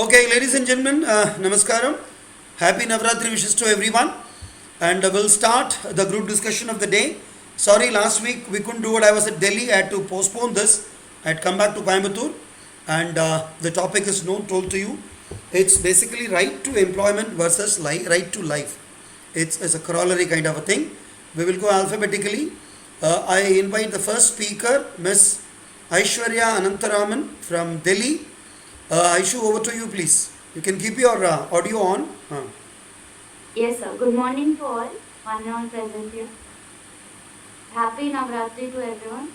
Okay, ladies and gentlemen, Namaskaram. Happy Navratri wishes to everyone. And we'll start the group discussion of the day. Sorry, last week we couldn't do it. I was at Delhi. I had to postpone this. I had come back to Coimbatore. And the topic is known, told to you. It's basically right to employment versus right to life. It's a corollary kind of a thing. We will go alphabetically. I invite the first speaker, Miss Aishwarya Anantaraman from Delhi. Aishu, over to you, please. You can keep your audio on. Yes, sir. Good morning to all. One and all present here. Happy Navratri to everyone.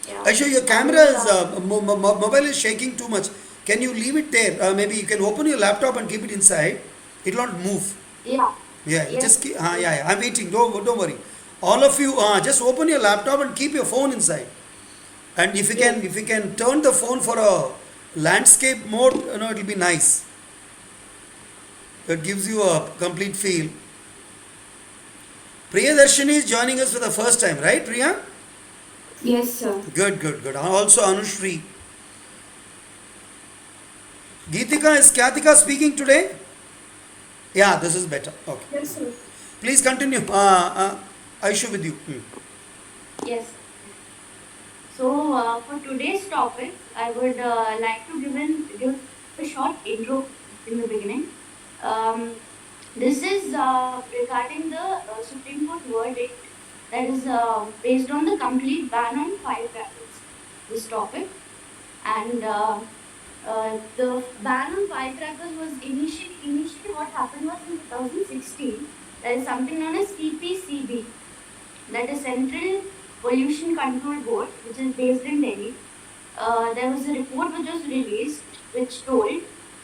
Yeah. Aishu, your camera is mobile is shaking too much. Can you leave it there? Maybe you can open your laptop and keep it inside. It will not move. Yeah. Yeah, Yes. just keep, yeah. I'm waiting. Don't worry. All of you, just open your laptop and keep your phone inside. And Yes. if you can turn the phone for a landscape mode, it'll be nice. It gives you a complete feel. Priyadarshini is joining us for the first time, right, Priya? Yes, sir. Good. Also Anushri. Geetika, is Kyatika speaking today? Yeah, this is better. Okay. Yes, sir. Please continue. Aishu with you. Yes. So, for today's topic, I would like to give a short intro in the beginning. Um, this is regarding the Supreme Court verdict that is based on the complete ban on firecrackers. This topic. And the ban on firecrackers was initially what happened was in 2016. There is something known as CPCB, that is Central Pollution Control Board, which is based in Delhi. There was a report which was released which told,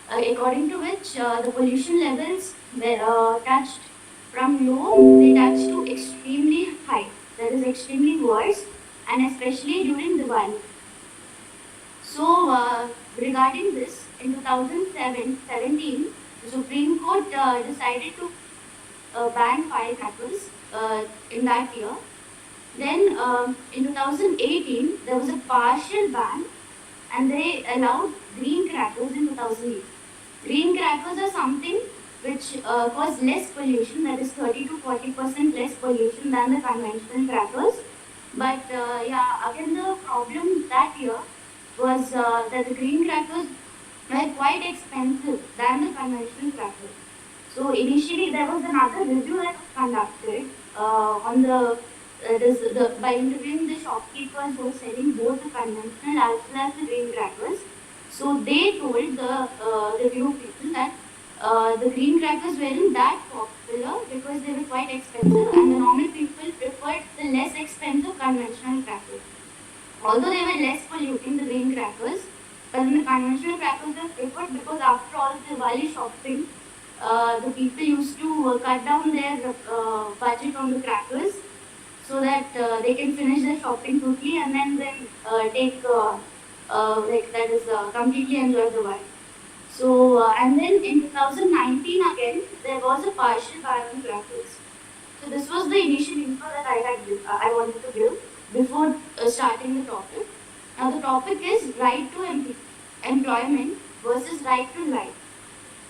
according to which the pollution levels were touched from low, they touched to extremely high. That is extremely worse, and especially during Diwali. So, regarding this, in 2017, the Supreme Court decided to ban firecrackers in that year. Then, in 2018, there was a partial ban, and they allowed green crackers in 2008. Green crackers are something which cause less pollution, that is 30 to 40% less pollution than the conventional crackers. But yeah, again, the problem that year was that the green crackers were quite expensive than the conventional crackers. So initially there was another review that was conducted on by interviewing the shopkeepers who were selling both the conventional as well as the green crackers. So they told the review people that the green crackers weren't that popular because they were quite expensive, and the normal people preferred the less expensive conventional crackers. Although they were less polluting, the green crackers, but then the conventional crackers were preferred because after all the Diwali shopping, the people used to cut down their budget on the crackers so that they can finish their shopping quickly and then take like that is completely enjoy the Diwali. So and then in 2019 again there was a partial ban on crackers. So this was the initial info that I wanted to give before starting the topic. Now the topic is right to employment versus right to life.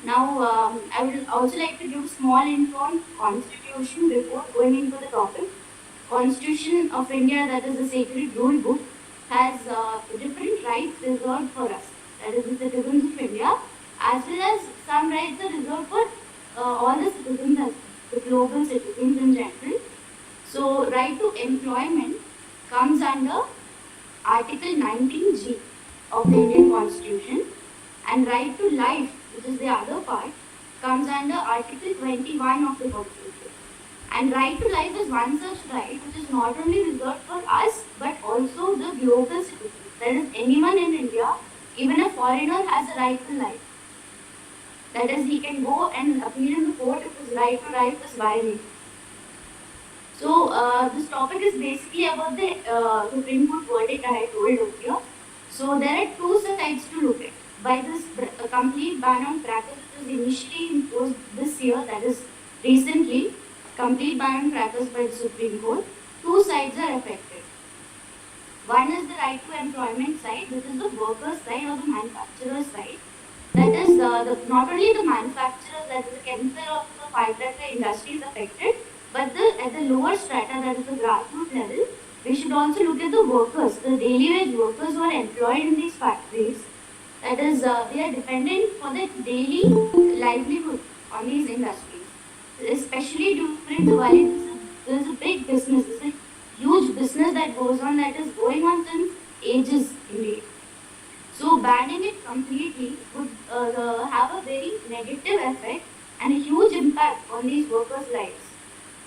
Now I would also like to give small info on Constitution before going into the topic. Constitution of India, that is the sacred rule book, has different rights reserved for us, that is the citizens of India, as well as some rights are reserved for all the citizens, as the global citizens in general. So, right to employment comes under Article 19G of the Indian Constitution, and right to life, which is the other part, comes under Article 21 of the Constitution. And right to life is one such right which is not only reserved for us but also the global citizens. That is, anyone in India, even a foreigner, has a right to life. That is, he can go and appeal in the court if his right to life is violated. So, this topic is basically about the Supreme Court verdict I told earlier. So, there are two sides to look at. By this complete ban on crackers, which was initially imposed this year, that is recently, complete ban on crackers by the Supreme Court, two sides are affected. One is the right to employment side, this is the workers' side or the manufacturer's side. that is not only the manufacturers, that is the chemical of the firecracker industry is affected, but at the lower strata, that is the grassroots level, we should also look at the workers, the daily wage workers who are employed in these factories. That is, they are dependent for their daily livelihood on these industries, especially during Diwali. There's a big business, there's a huge business that goes on, that is going on since ages indeed. So banning it completely would have a very negative effect and a huge impact on these workers' lives.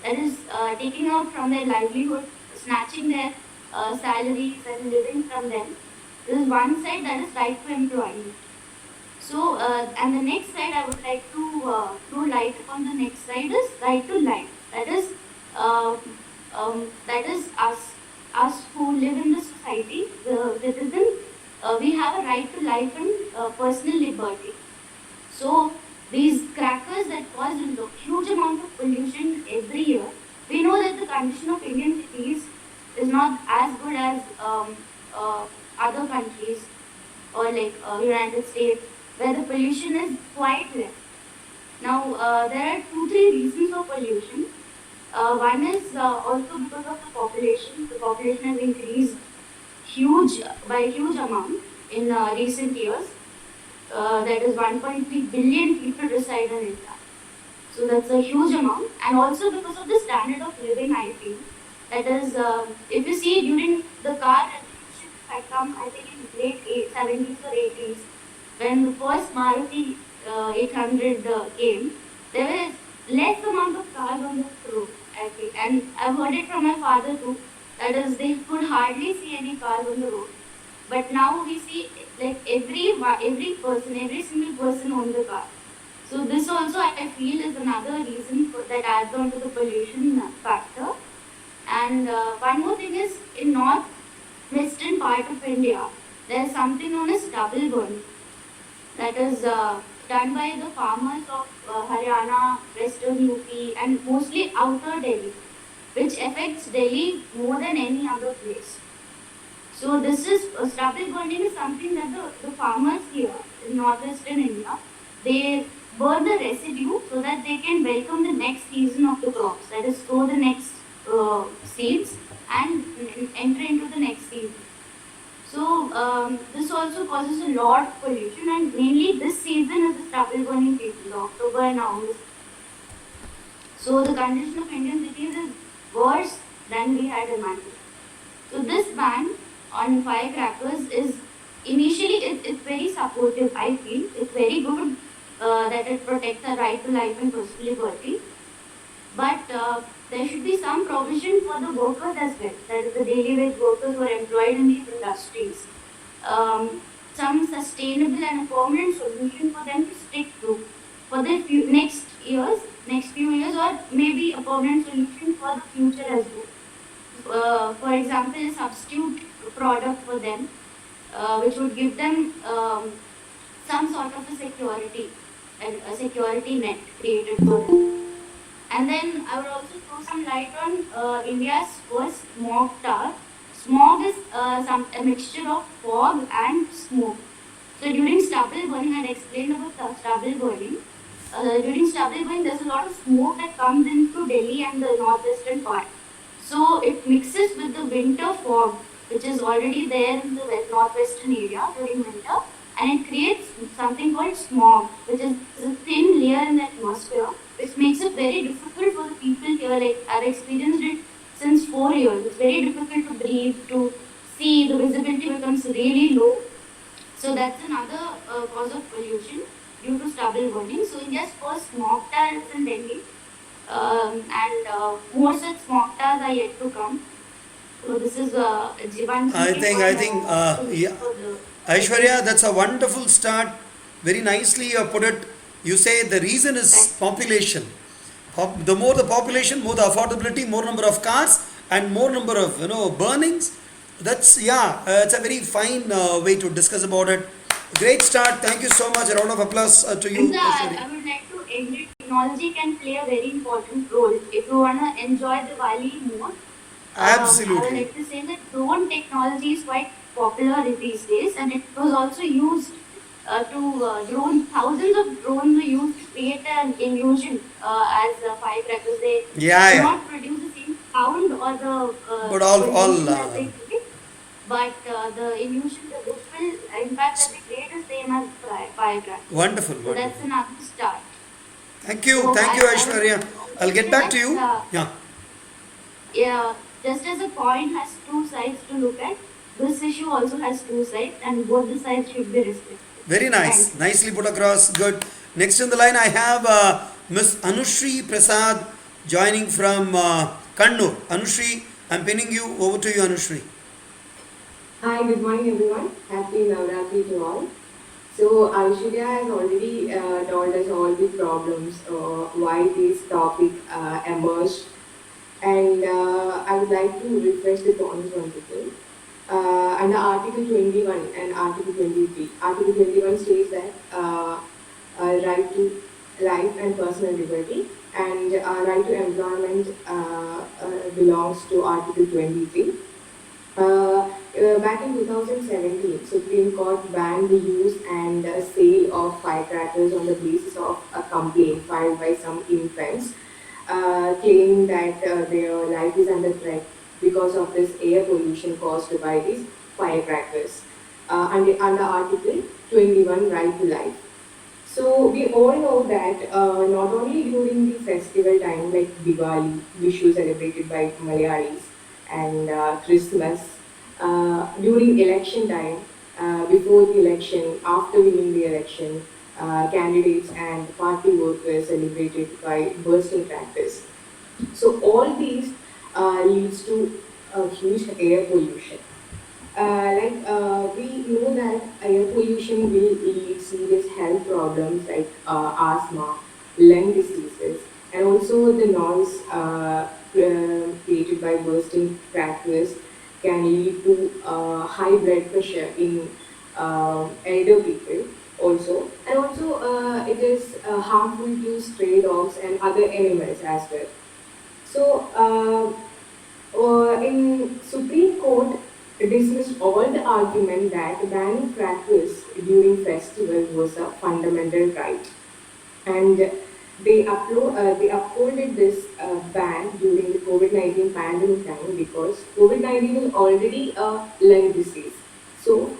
That is, taking out from their livelihood, snatching their salaries and living from them. This is one side, that is right to employment. So, and the next side I would like to throw light upon, the next side is right to life. Uh, that is us who live in the society, the citizens. We have a right to life and personal liberty. So these crackers that cause a huge amount of pollution every year, we know that the condition of Indian cities is not as good as other countries, or like United States, where the pollution is quite less. Now, there are 2, 3 reasons for pollution. One is also because of the population. The population has increased huge by a huge amount in recent years. That is 1.3 billion people reside in India. So that's a huge amount, and also because of the standard of living, I feel. That is, if you see during the car revolution, if I come, I think in late 70s or 80s, when the first Maruti 800 came, there was less amount of cars on the road, I think. And I've heard it from my father too, that is, they could hardly see any cars on the road. But now we see like every person, every single person owns a car. So this also I feel is another reason that adds on to the pollution factor. And one more thing is, in north-western part of India, there is something known as stubble burning. That is done by the farmers of Haryana, Western UP, and mostly outer Delhi, which affects Delhi more than any other place. So this is stubble burning is something that the farmers here in northwestern India, they burn the residue so that they can welcome the next season of the crops. That is, sow the next seeds and enter into the next season. So this also causes a lot of pollution, and mainly this season is the stubble burning season, October and August. So the condition of Indian cities is worse than we had imagined. So this ban on firecrackers is initially it's very supportive. I feel it's very good that it protects the right to life and personal liberty. But there should be some provision for the workers as well. That is, the daily wage workers who are employed in these industries. Some sustainable and a permanent solution for them to stick to for the next few years, or maybe a permanent solution for the future as well. For example, a substitute product for them, which would give them some sort of a security and a security net created for them. And then I would also throw some light on India's first smog tower. Smog is a mixture of fog and smoke. So during stubble burning, I had explained about stubble burning. During stubble burning, there's a lot of smoke that comes into Delhi and the northwestern part. So it mixes with the winter fog, which is already there in the northwestern area during winter, and it creates something called smog, which is a thin layer in the atmosphere, which makes it very difficult for the people here. Like, I've experienced it since 4 years. It's very difficult to breathe, to see, the visibility becomes really low. So that's another cause of pollution due to stubble burning. So India's first smog tower is in Delhi, and more such smog towers are yet to come. So this is one. Yeah. Aishwarya, that's a wonderful start. Very nicely you have put it. You say the reason is population. The more the population, more the affordability, more number of cars, and more number of burnings. That's it's a very fine way to discuss about it. Great start. Thank you so much. A round of applause to you. I would like to end it. Technology can play a very important role if you want to enjoy Diwali more. Absolutely. I would like to say that drone technology is quite popular these days, and it was also used drones, thousands of drones are used to create an illusion as firecrackers. They Yeah, do yeah. not produce the same sound or the But all illusion that they create, but the illusion, the visual impact that they create is same as firecrackers. wonderful, So that's wonderful. another start. Thank you, I would Aishwarya. also I'll get say back to that you. Yeah. yeah, just as a coin has two sides to look at, this issue also has two sides, and both the sides should be respected. Very Thank nice. you. Nicely put across. Good. Next in the line, I have Miss Anushri Prasad joining from Kannur. Anushri, I'm pinning you. Over to you, Anushri. Hi, good morning everyone. Happy Navratri to all. So Aishwarya has already told us all the problems, why this topic emerged, and I would like to refresh the points once again. Under Article 21 and Article 23, Article 21 states that right to life and personal liberty, and right to employment belongs to Article 23. Back in 2017, Supreme Court banned the use and sale of firecrackers on the basis of a complaint filed by some infants, claiming that their life is under threat because of this air pollution caused by these firecrackers. Under Article 21, right to life. So we all know that not only during the festival time like Diwali, Vishu celebrated by Malayalis, and Christmas, during election time, before the election, after winning the election, candidates and party workers celebrated by bursting crackers. So all these leads to a huge air pollution. We know that air pollution will lead serious health problems like asthma, lung diseases, and also the noise created by bursting crackers can lead to high blood pressure in elder people also, and also it is harmful to stray dogs and other animals as well. So in Supreme Court dismissed all the argument that banning crackers during festival was a fundamental right, and they upholded this ban during the COVID-19 pandemic time because COVID-19 is already a lung disease. So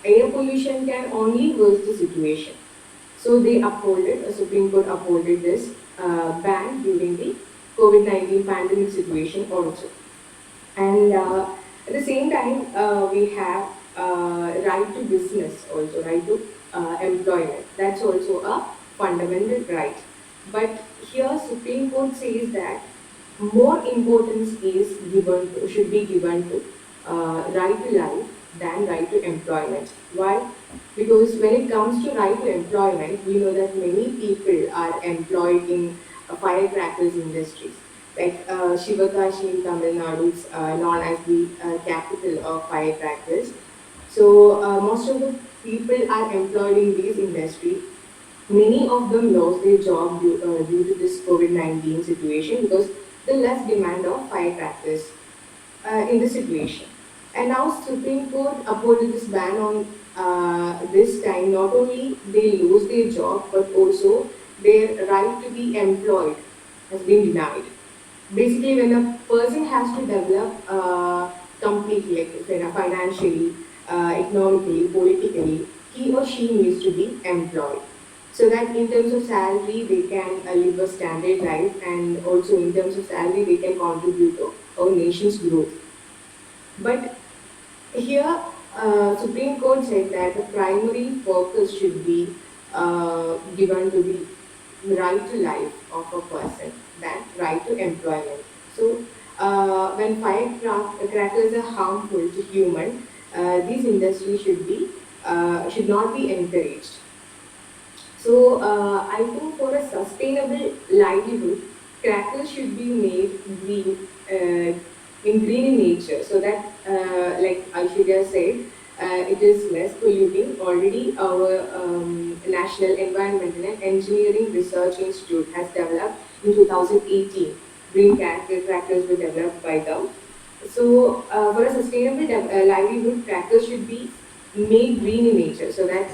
air pollution can only worsen the situation. So they upholded, Supreme Court upholded this ban during the COVID-19 pandemic situation also. And at the same time, we have right to business also, right to employment. That's also a fundamental right. But here, Supreme Court says that more importance is should be given to right to life than right to employment. Why? Because when it comes to right to employment, we know that many people are employed in firecrackers industries. Like Shivakashi in Tamil Nadu is known as the capital of firecrackers. So most of the people are employed in these industries. Many of them lost their job due to this COVID-19 situation because the less demand of firecrackers in the situation. And now Supreme Court upholded this ban on this time. Not only they lose their job, but also their right to be employed has been denied. Basically, when a person has to develop completely, like financially, economically, politically, he or she needs to be employed. So that in terms of salary, they can live a standard life, and also in terms of salary, they can contribute to our nation's growth. But here, Supreme Court said that the primary focus should be given to the right to life of a person than right to employment. So, when firecrackers are harmful to human, these industries should not be encouraged. So I think for a sustainable livelihood, crackers should be made green, in green in nature, so that, like Aishwarya said, it is less polluting. Already, our National Environmental and Engineering Research Institute has developed in 2018. Green crackers were developed by them. So, for a sustainable livelihood, crackers should be made green in nature so that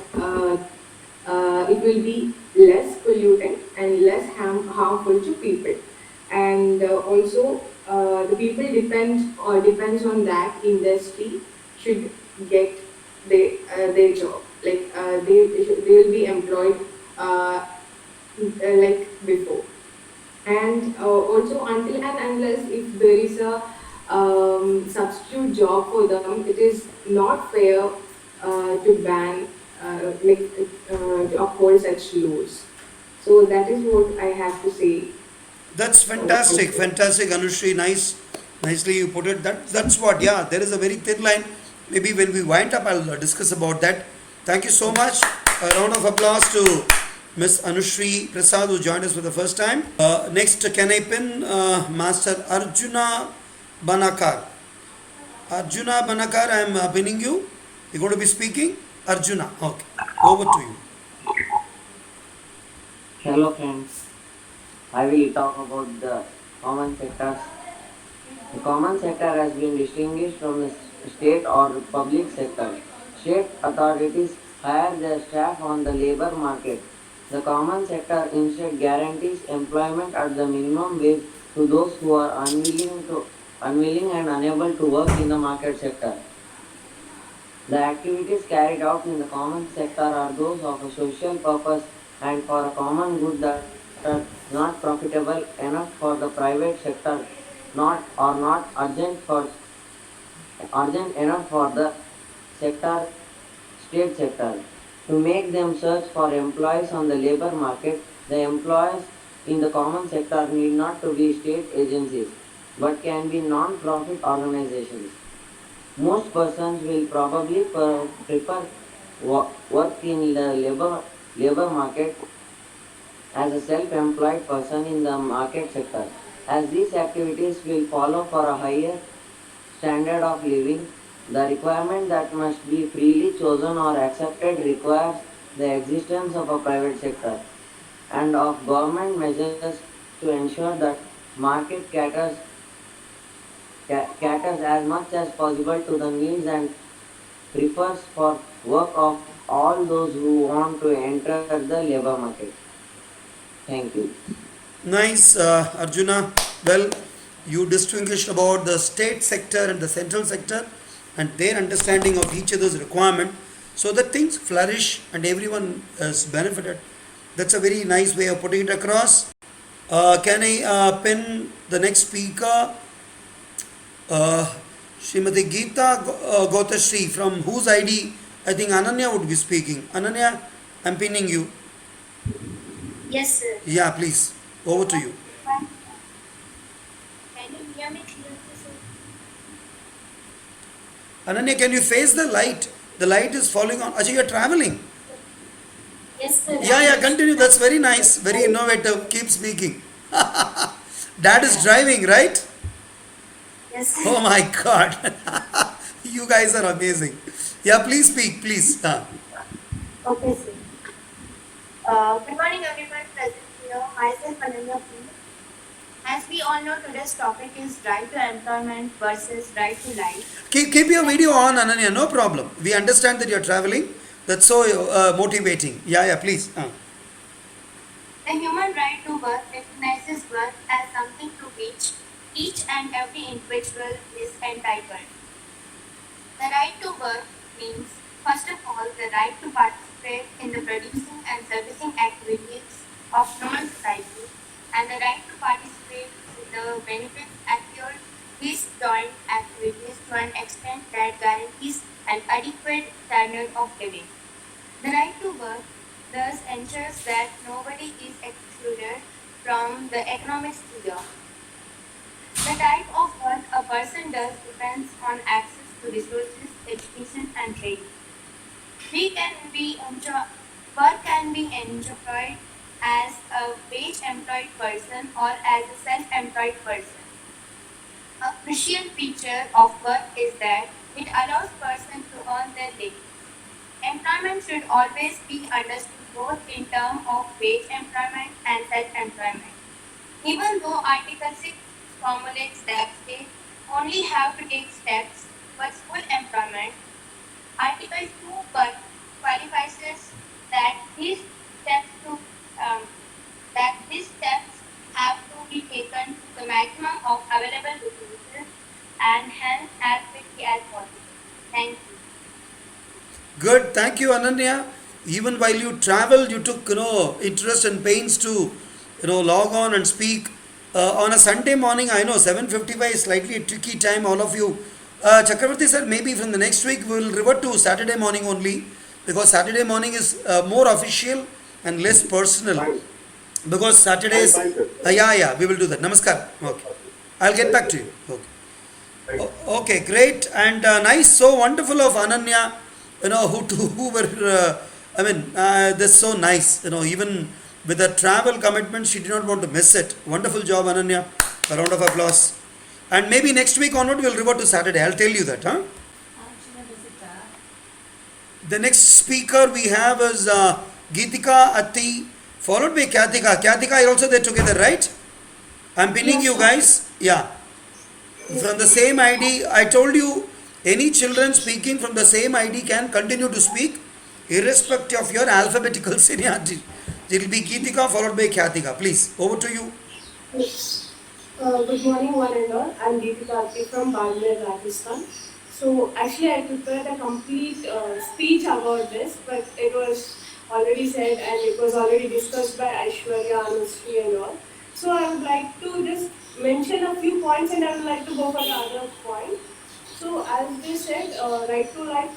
it will be less pollutant and less harmful to people. And also, the people depends on that industry should get their job. Like they will be employed like before. And also, until and unless if there is a substitute job for them, it is not fair to ban to uphold such laws. So that is what I have to say. That's On fantastic, this. fantastic, Anushri. Nicely you put it. That's what. Yeah, there is a very thin line. Maybe when we wind up, I'll discuss about that. Thank you so much. A round of applause to Miss Anushri Prasad who joined us for the first time. Next, can I pin Master Arjuna Banakar? Arjuna Banakar, I am pinning you. You're going to be speaking. Arjuna. Okay. Over to you. Hello friends, I will talk about the common sectors. The common sector has been distinguished from the state or public sector. State authorities hire their staff on the labor market. The common sector instead guarantees employment at the minimum wage to those who are unwilling and unable to work in the market sector. The activities carried out in the common sector are those of a social purpose and for a common good that are not profitable enough for the private sector, not urgent enough for the sector state sector. To make them search for employees on the labor market, the employees in the common sector need not to be state agencies, but can be non-profit organizations. Most persons will probably prefer work in the labor market as a self-employed person in the market sector, as these activities will follow for a higher standard of living. The requirement that must be freely chosen or accepted requires the existence of a private sector and of government measures to ensure that market caters as much as possible to the needs and prefers for work of all those who want to enter the labor market. Thank you. Nice, Arjuna. Well, you distinguished about the state sector and the central sector and their understanding of each other's requirement so that things flourish and everyone is benefited. That's a very nice way of putting it across. Can I pin the next speaker, uh, Srimati Geeta Gotashri, from whose ID I think Ananya would be speaking. Ananya, I'm pinning you. Yes, sir. Yeah, please. Over to you. Can you hear me clearly, sir? Ananya, can you face the light? The light is falling on. Ajay, you're traveling. Yes, sir. Yeah, yeah, continue. That's very nice. Very innovative. Keep speaking. Dad is driving, right? Yes, sir. Oh my God. You guys are amazing. Yeah, please speak, please. Okay, sir. Good morning, everyone present here. Myself, Ananya P. As we all know, today's topic is right to employment versus right to life. Keep your video on, Ananya. No problem. We understand that you're traveling. That's so motivating. Yeah, yeah, please. The human right to work recognizes work as something to which each and every individual is entitled. The right to work means, first of all, the right to participate in the producing and servicing activities of human society, and the right to participate in the benefits acquired these joint activities to an extent that guarantees an adequate standard of living. The right to work thus ensures that nobody is excluded from the economic sphere. The type of work a person does depends on access to resources, education, and training. We can be work can be enjoyed as a wage-employed person or as a self-employed person. A crucial feature of work is that it allows persons to earn their living. Employment should always be understood both in terms of wage employment and self-employment. Even though Article 6 formulates that states only have to take steps towards full employment, Article 2 qualifies that these steps to um, that these steps have to be taken to the maximum of available resources and hence as quickly as possible. Thank you. Good, thank you, Ananya. Even while you traveled, you took interest and pains to log on and speak on a Sunday morning. I know 7:55 is slightly a tricky time. All of you, Chakravarti sir, maybe from the next week we will revert to Saturday morning only because Saturday morning is more official and less personal. Fine. Because I'm Saturdays, fine, sir. yeah, we will do that. Namaskar. Okay, I'll get back to you. Okay. Thank you. Okay, great and nice, so wonderful of Ananya, who were, that's so nice, even with the travel commitment, she did not want to miss it. Wonderful job, Ananya. A round of applause. And maybe next week onward, we'll revert to Saturday. I'll tell you that, huh? The next speaker we have is Geetika Atti, followed by Kyatika. Kyatika, you're also there together, right? I'm pinning Yes, you sir. guys. Yeah. From the same ID, I told you any children speaking from the same ID can continue to speak irrespective of your alphabetical seniority. It will be Geetika followed by Kyatika. Please, over to you. Yes. Good morning, one and all. I'm Deepika Ati from Barmer, Rajasthan. So actually, I prepared a complete speech about this, but it was already said and it was already discussed by Aishwarya, Anushree and all. So I would like to just mention a few points and I would like to go for the other point. So as they said, right to life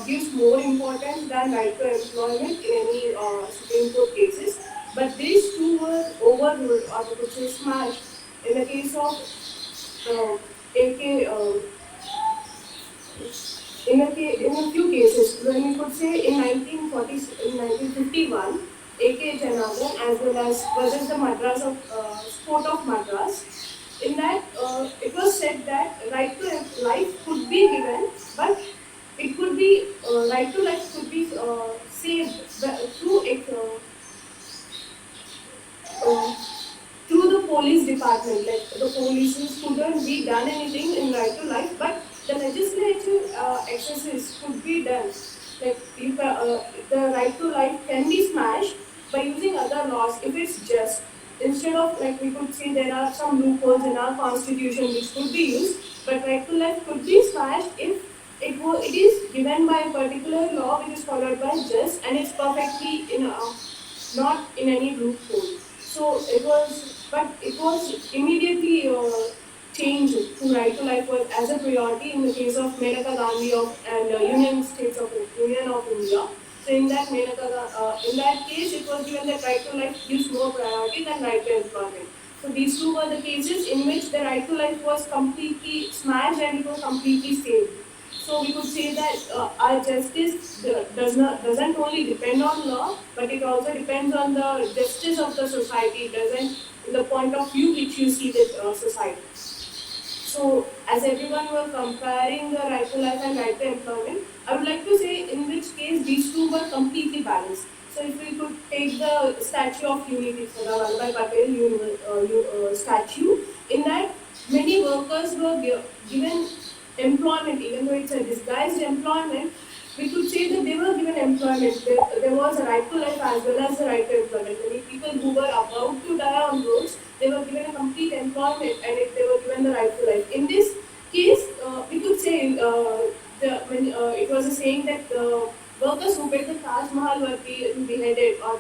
gives more importance than right to employment in any Supreme Court cases. But these two were overruled or we could say smashed in the case of AK. In a few cases, when we could say in 1940, in 1951, AK Janardhan as well as versus the Madras of Court of Madras. In that, it was said that right to life could be given, but it could be right to life could be saved through uh, through the police department. Like the police couldn't be done anything in right to life, but the legislative excesses could be done. Like the right to life can be smashed by using other laws if it's just. Instead of like we could say there are some loopholes in our constitution which could be used, but right to life could be smashed if it is given by a particular law which is followed by just and it's perfectly not in any loophole. So it was immediately changed to right to life was as a priority in the case of Menaka Gandhi and Union of India. So in in that case, it was given that right to life gives more priority than right to employment. So these two were the cases in which the right to life was completely smashed and it was completely saved. So we could say that our justice doesn't only depend on law, but it also depends on the justice of the society. It doesn't in the point of view which you see the society. So, as everyone were comparing the right to life and right to employment, I would like to say in which case these two were completely balanced. So, if we could take the Statue of Unity, Sardar Vallabhbhai Patel statue, in that many workers were given employment, even though it's a disguised employment. We could say that they were given employment. There was a right to life as well as a right to employment. Many people who were about to die on roads, they were given a complete employment and they were given the right to life. In this case, we could say it was a saying that workers who built the Taj Mahal were beheaded or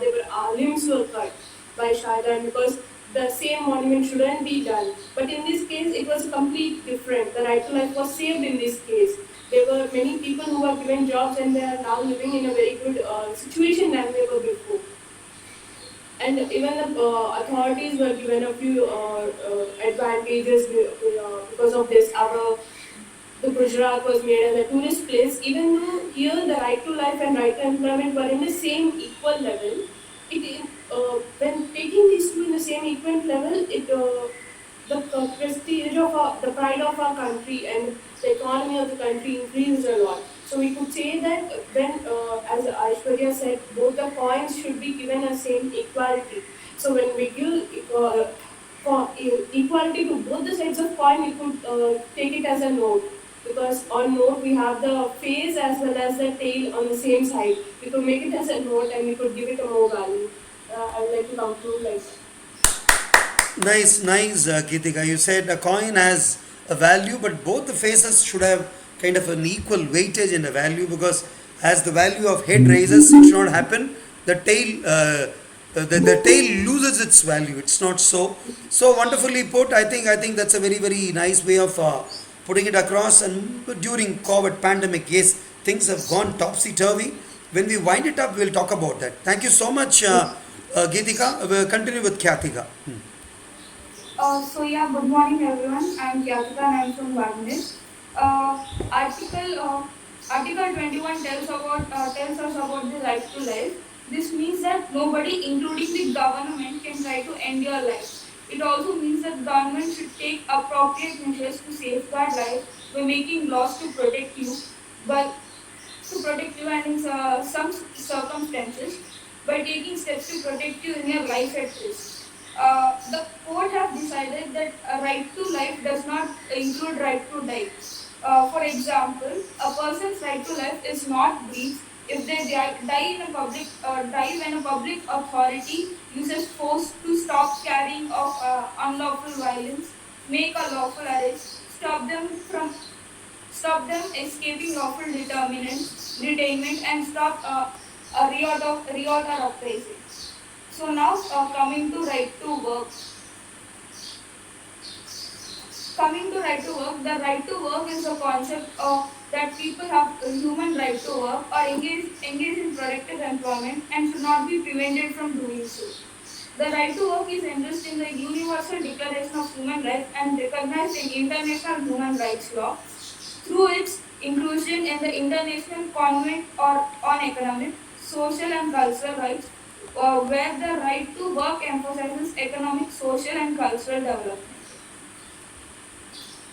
limbs were cut by Shah Jahan because the same monument shouldn't be done. But in this case, it was complete different. The right to life was saved in this case. There were many people who were given jobs and they are now living in a very good situation than they were before. And even the authorities were given a few advantages because of this. The Gujarat was made as a tourist place. Even though here the right to life and right to employment were in the same equal level, when taking these two in the same equal level, the prestige of the pride of our country and the economy of the country increased a lot. So we could say that when, as Aishwarya said, both the coins should be given a same equality. So when we give equality to both the sides of coin, we could take it as a note. because on note we have the face as well as the tail on the same side. We could make it as a note and we could give it a more value. I would like to conclude like that. Nice, nice, Geetika. You said a coin has a value, but both the faces should have kind of an equal weightage and a value, because as the value of head raises, it should not happen. The tail, the tail loses its value. It's not so. So wonderfully put. I think that's a very very nice way of putting it across. And during COVID pandemic, yes, things have gone topsy turvy. When we wind it up, we'll talk about that. Thank you so much, Geetika. We'll continue with Kyatika. Good morning everyone. I'm Kyatika and I'm from Bangladesh. Uh, article Article 21 tells us about the right to life. This means that nobody, including the government, can try to end your life. It also means that government should take appropriate measures to safeguard life by making laws to protect you, but and in some circumstances by taking steps to protect you in your life at risk. The court have decided that a right to life does not include right to die. For example, a person's right to life is not breached if they die when a public authority uses force to stop carrying of unlawful violence, make a lawful arrest, stop them escaping lawful detainment, and stop riot or uprising. So now coming to right to work. Coming to right to work, the right to work is a concept of that people have a human right to work or engage in productive employment and should not be prevented from doing so. The right to work is endorsed in the Universal Declaration of Human Rights and recognized in international human rights law through its inclusion in the International Convention on Economic, Social and Cultural Rights, where the right to work emphasizes economic, social and cultural development.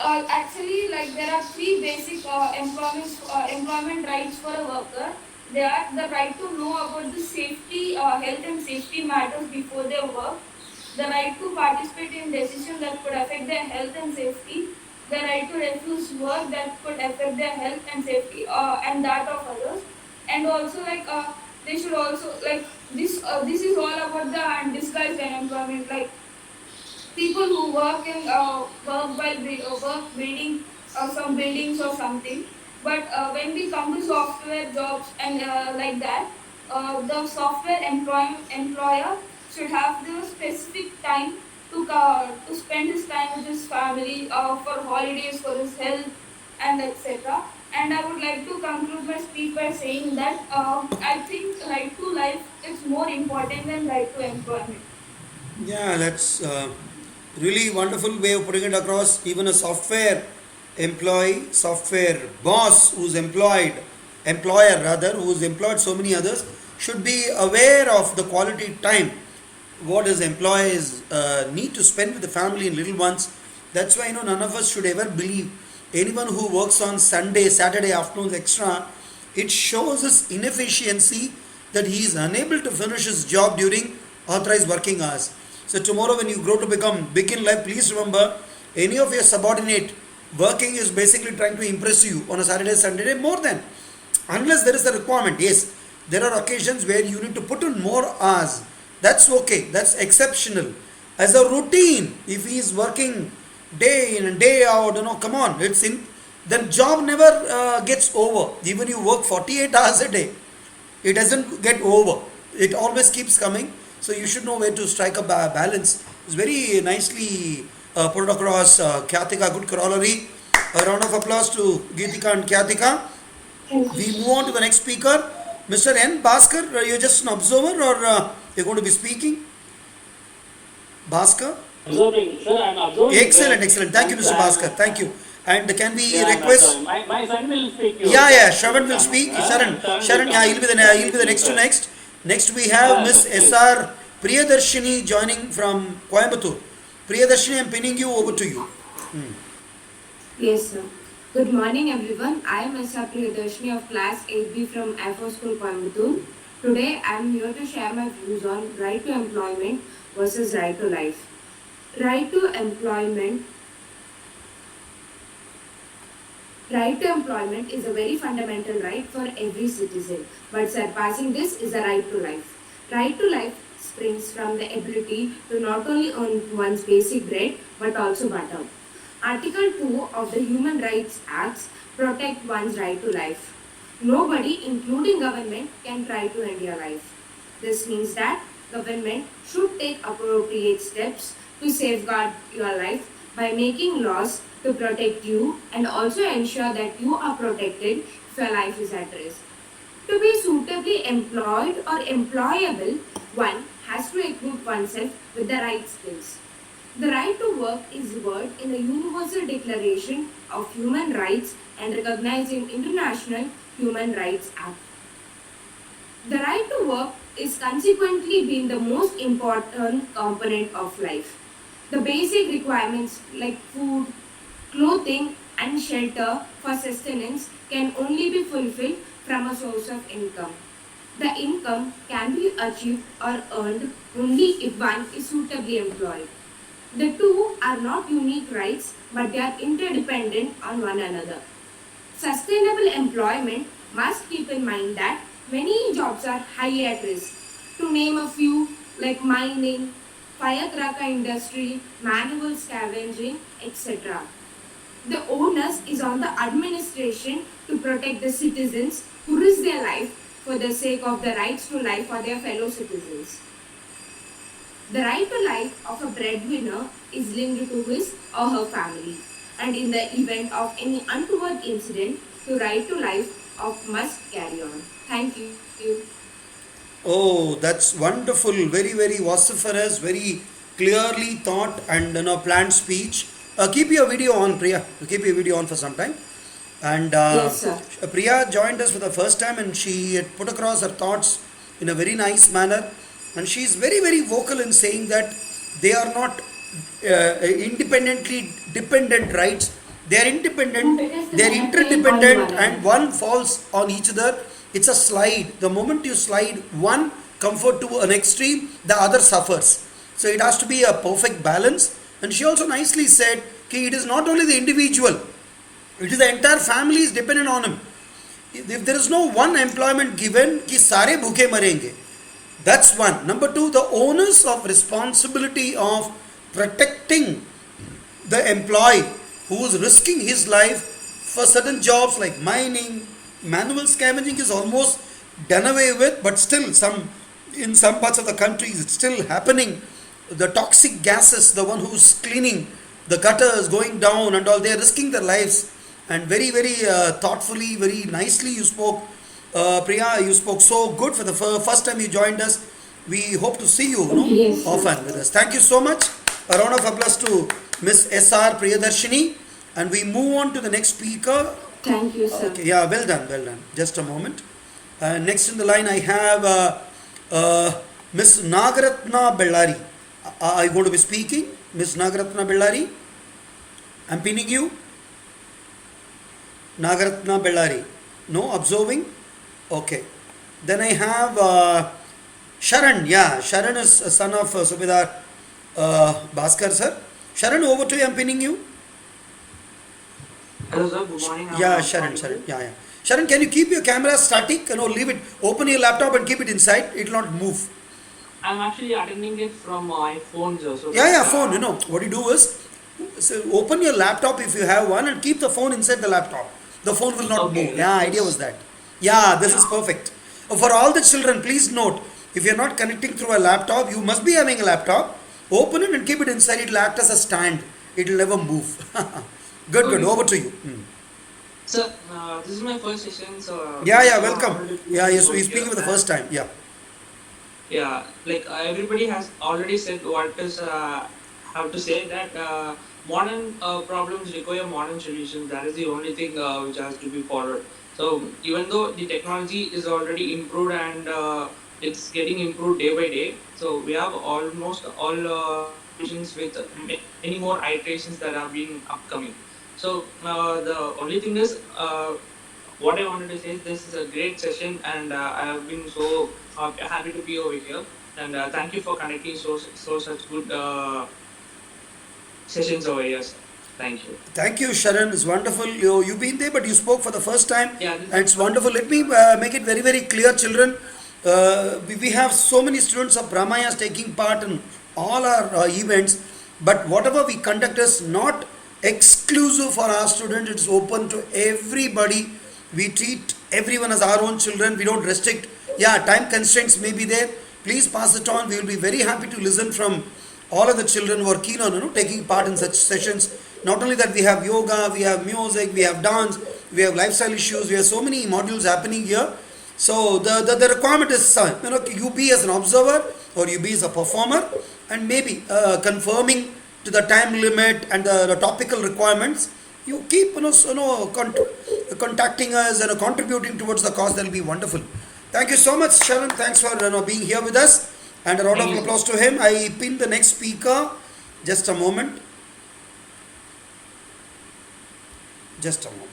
Like there are three basic employment rights for a worker. They are the right to know about the health and safety matters before their work, the right to participate in decisions that could affect their health and safety, the right to refuse work that could affect their health and safety and that of others, and also they should also like this. This is all about the undisguised unemployment, like people who work in work building some buildings or something. But when we come to software jobs and like that, the employer should have the specific time to spend his time with his family for holidays, for his health, and etc. And I would like to conclude my speech by saying that I think right to life is more important than right to employment. Yeah, that's really wonderful way of putting it across. Even a software employee, software boss who's employer rather, who's employed so many others, should be aware of the quality time what his employees need to spend with the family and little ones. That's why none of us should ever believe anyone who works on Sunday, Saturday afternoons extra. It shows his inefficiency that he is unable to finish his job during authorized working hours. So tomorrow when you grow to become big in life, please remember any of your subordinate working is basically trying to impress you on a Saturday, Sunday day more than, unless there is a requirement. Yes, there are occasions where you need to put in more hours. That's okay. That's exceptional. As a routine, if he is working day in and day out, come on, it's in. Then job never gets over. Even you work 48 hours a day, it doesn't get over. It always keeps coming. So you should know where to strike a balance. It's very nicely put across, Kyatika. Good corollary. A round of applause to Geetika and Kyatika. Thank you. We move on to the next speaker, Mr. N. Bhaskar. You're just an observer, or you're going to be speaking? Bhaskar? Observing, sir, I'm observing. Excellent, excellent. Thank you, Mr. Bhaskar. Thank you. And can we Yeah, I'm request? observing. My son will speak. You. Yeah, Shravan will speak. Sharan, yeah, he'll be the next to next. Next we have Miss S.R. Priyadarshini joining from Coimbatore. Priyadarshini, I'm pinning you, over to you. Yes, sir. Good morning, everyone. I am S.R. Priyadarshini of Class 8B from AFO School, Coimbatore. Today, I am here to share my views on right to employment versus right to life. Right to employment is a very fundamental right for every citizen, but surpassing this is a right to life. Right to life springs from the ability to not only earn one's basic bread but also butter. Article 2 of the Human Rights Acts protect one's right to life. Nobody, including government, can try to end your life. This means that government should take appropriate steps to safeguard your life by making laws to protect you and also ensure that you are protected if your life is at risk. To be suitably employed or employable, one has to equip oneself with the right skills. The right to work is word in the Universal Declaration of Human Rights and recognized in International Human Rights Act. The right to work is consequently being the most important component of life. The basic requirements like food, clothing, and shelter for sustenance can only be fulfilled from a source of income. The income can be achieved or earned only if one is suitably employed. The two are not unique rights, but they are interdependent on one another. Sustainable employment must keep in mind that many jobs are high at risk. To name a few, like mining, firecracker industry, manual scavenging, etc. The onus is on the administration to protect the citizens who risk their life for the sake of the rights to life for their fellow citizens. The right to life of a breadwinner is linked to his or her family, and in the event of any untoward incident, the right to life of must carry on. Thank you. Oh, that's wonderful. Very, very vociferous, very clearly thought and planned speech. Keep your video on, Priya. Keep your video on for some time. And Yes, sir. Priya joined us for the first time, and she had put across her thoughts in a very nice manner. And she is very, very vocal in saying that they are not independently dependent rights. They are independent, they are interdependent, and one falls on each other. It's a slide. The moment you slide one comfort to an extreme, the other suffers. So it has to be a perfect balance. And she also nicely said, okay, it is not only the individual, it is the entire family is dependent on him. If there is no one employment given, कि सारे भूखे मरेंगे. That's one. Number two, the onus of responsibility of protecting the employee who is risking his life for certain jobs like mining, manual scavenging is almost done away with, but still in some parts of the country it's still happening. The toxic gases, the one who's cleaning the gutters going down and all, they are risking their lives. And very, very thoughtfully, very nicely you spoke. Priya, you spoke so good for the first time you joined us. We hope to see you, Yes, sir. often with us. Thank you so much. A round of applause to Miss S.R. Priyadarshini. And we move on to the next speaker. Thank you, sir. Okay, yeah, well done, well done. Just a moment. Next in the line, I have Miss Nagaratna Bellari. Are you going to be speaking? Miss Nagaratna Bellari? I'm pinning you. Nagaratna Bellari. No, observing? Okay. Then I have Sharan. Yeah, Sharan is a son of Subedar Bhaskar sir. Sharan, over to you. I'm pinning you. Hello sir, good morning. Yeah, Sharan. Yeah. Sharan, can you keep your camera static? Leave it. Open your laptop and keep it inside. It will not move. I'm actually attending it from my phone, sir. So Yeah, phone. What you do is, open your laptop if you have one and keep the phone inside the laptop. The phone will not Okay. move. Yeah, idea was that. Yeah, this is perfect. For all the children, please note, if you're not connecting through a laptop, you must be having a laptop. Open it and keep it inside. It will act as a stand. It will never move. Good. Okay. Over to you. Sir, this is my first session, so Yeah, welcome. Yeah, yes, we're speaking for the first time. Yeah. Yeah, like everybody has already said what is have to say that modern problems require modern solutions. That is the only thing which has to be followed. So even though the technology is already improved and it's getting improved day by day, so we have almost all solutions with many more iterations that are being upcoming. So the only thing is what I wanted to say is this is a great session, and I have been so happy to be over here. And thank you for conducting such good sessions over here. Sir. Thank you. Thank you, Sharon. It's wonderful. You've been there, but you spoke for the first time. Yeah, And it's wonderful. Let me make it very, very clear, children. We have so many students of Brahmayas taking part in all our events, but whatever we conduct is not exclusive for our students. It's open to everybody. We treat everyone as our own children. We don't restrict. Yeah, time constraints may be there. Please pass it on. We will be very happy to listen from all of the children who are keen on taking part in such sessions. Not only that, we have yoga, we have music, we have dance, we have lifestyle issues, we have so many modules happening here. So the requirement is you be as an observer or you be as a performer, and maybe confirming to the time limit and the topical requirements. You keep contacting us and contributing towards the cause. That will be wonderful. Thank you so much, Sharon. Thanks for being here with us. And a round of applause to him. I pin the next speaker. Just a moment. Just a moment.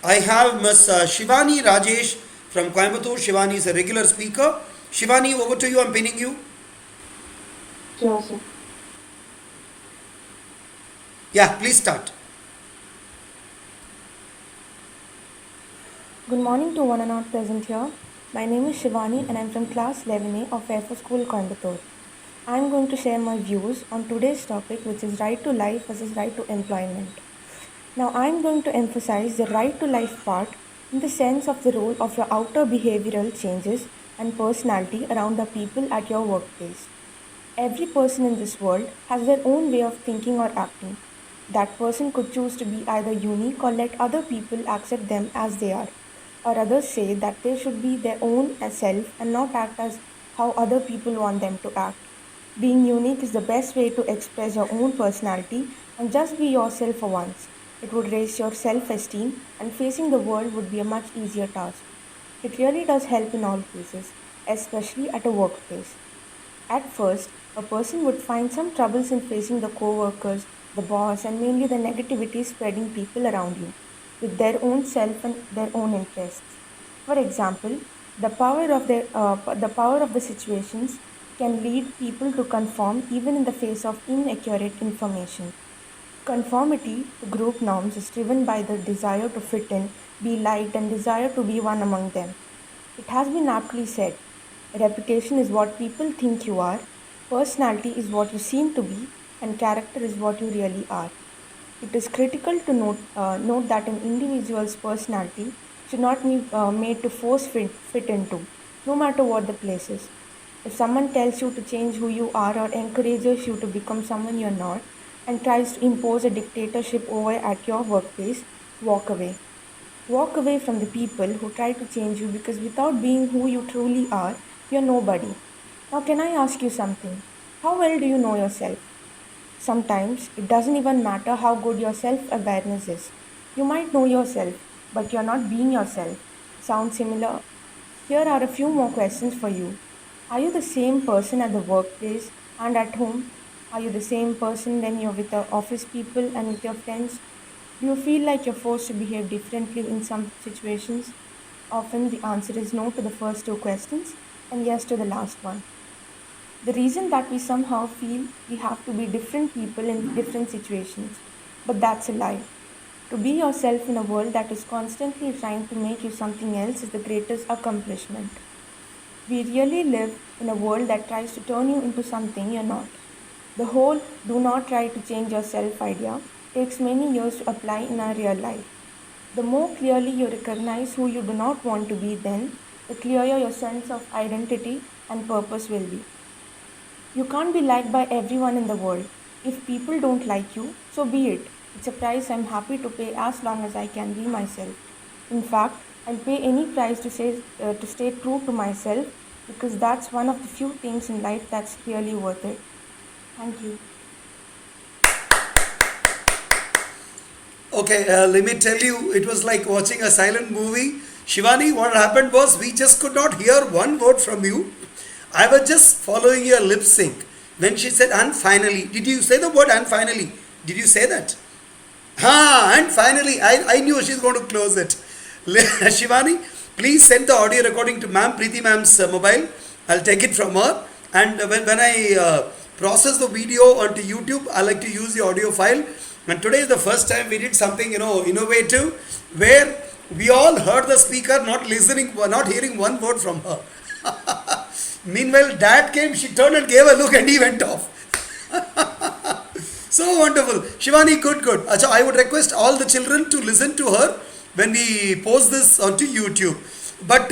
I have Ms. Shivani Rajesh from Coimbatore. Shivani is a regular speaker. Shivani, over to you. I'm pinning you. Sure, sir. Yeah, please start. Good morning to one and all present here. My name is Shivani and I'm from class 11A of Air Force School, Coimbatore. I'm going to share my views on today's topic, which is right to life versus right to employment. Now, I'm going to emphasize the right to life part in the sense of the role of your outer behavioral changes and personality around the people at your workplace. Every person in this world has their own way of thinking or acting. That person could choose to be either unique or let other people accept them as they are, or others say that they should be their own self and not act as how other people want them to act. Being unique is the best way to express your own personality and just be yourself for once. It would raise your self-esteem and facing the world would be a much easier task. It really does help in all cases, especially at a workplace. At first, a person would find some troubles in facing the co-workers, the boss, and mainly the negativity spreading people around you with their own self and their own interests. For example, the power of the situations can lead people to conform even in the face of inaccurate information. Conformity to group norms is driven by the desire to fit in, be liked, and desire to be one among them. It has been aptly said, reputation is what people think you are, personality is what you seem to be, and character is what you really are. It is critical to note that an individual's personality should not be made to force fit into, no matter what the place is. If someone tells you to change who you are or encourages you to become someone you're not and tries to impose a dictatorship over at your workplace, walk away. Walk away from the people who try to change you, because without being who you truly are, you're nobody. Now, can I ask you something? How well do you know yourself? Sometimes it doesn't even matter how good your self-awareness is. You might know yourself, but you're not being yourself. Sound similar? Here are a few more questions for you. Are you the same person at the workplace and at home? Are you the same person when you're with the office people and with your friends? Do you feel like you're forced to behave differently in some situations? Often the answer is no to the first two questions and yes to the last one. The reason that we somehow feel we have to be different people in different situations, but that's a lie. To be yourself in a world that is constantly trying to make you something else is the greatest accomplishment. We really live in a world that tries to turn you into something you're not. The whole do not try to change yourself idea takes many years to apply in our real life. The more clearly you recognize who you do not want to be, then the clearer your sense of identity and purpose will be. You can't be liked by everyone in the world. If people don't like you, so be it. It's a price I'm happy to pay as long as I can be myself. In fact, I'll pay any price to stay true to myself, because that's one of the few things in life that's really worth it. Thank you. Okay, let me tell you, it was like watching a silent movie. Shivani, what happened was we just could not hear one word from you. I was just following your lip sync. When she said, and finally, did you say the word and finally? Did you say that? And finally, I knew she's going to close it. Shivani, please send the audio recording to ma'am, Preeti ma'am's mobile. I'll take it from her. And when I process the video onto YouTube, I like to use the audio file. And today is the first time we did something, innovative, where we all heard the speaker not listening, not hearing one word from her. Meanwhile, dad came, she turned and gave a look and he went off. So wonderful. Shivani, good. Acha, I would request all the children to listen to her when we post this onto YouTube. But